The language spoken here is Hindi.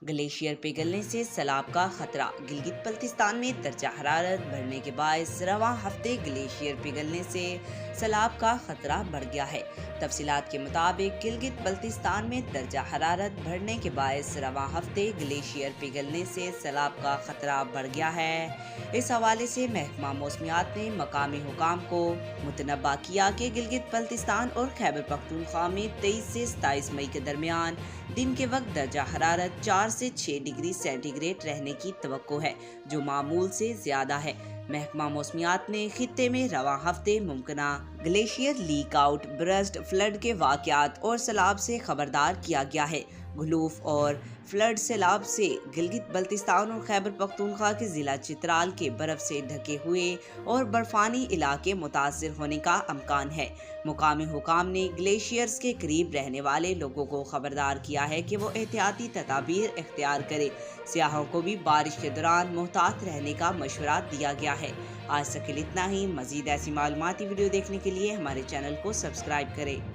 ग्लेशियर पिघलने से सैलाब का खतरा। गिलगित बल्तिस्तान में दर्जा हरारत बढ़ने के बायस रवां हफ्ते ग्लेशियर पिघलने से सैलाब का खतरा बढ़ गया है। तफसीलात के मुताबिक गिलगित बल्तिस्तान में दर्जा हरारत बढ़ने के बायस रवां हफ्ते ग्लेशियर पिघलने से सैलाब का खतरा बढ़ गया है। इस हवाले से महकमा मौसमियात ने मकामी हुकाम को मुतनब्बा किया कि गिलगित बल्तिस्तान और खैबर पख्तूनख्वा में 23 से 27 मई के दरमियान दिन के वक्त दर्जा हरारत 4 से 6 डिग्री सेंटीग्रेड रहने की तवक्को है, जो मामूल से ज्यादा है। महकमा मौसमियात ने खित्ते में रवां हफ्ते मुमकिना glacier lake outburst, flood के वाकयात और सैलाब से खबरदार किया गया है। घलूफ और फ्लड सैलाब से गिलगित बल्तिस्तान और खैबर पख्तूनख्वा के जिला चित्राल के बर्फ से ढके हुए और बर्फानी इलाके मुतासिर होने का अमकान है। मुकामी हुकाम ने ग्लेशियर्स के करीब रहने वाले लोगों को खबरदार किया है कि वो एहतियाती तदाबीर इख्तियार करें। सियाहों को भी बारिश के दौरान मोहतात रहने का मशवरा दिया गया है। आज तक के लिए इतना ही। मजीद ऐसी मालूमाती वीडियो देखने के लिए हमारे चैनल को सब्सक्राइब करें।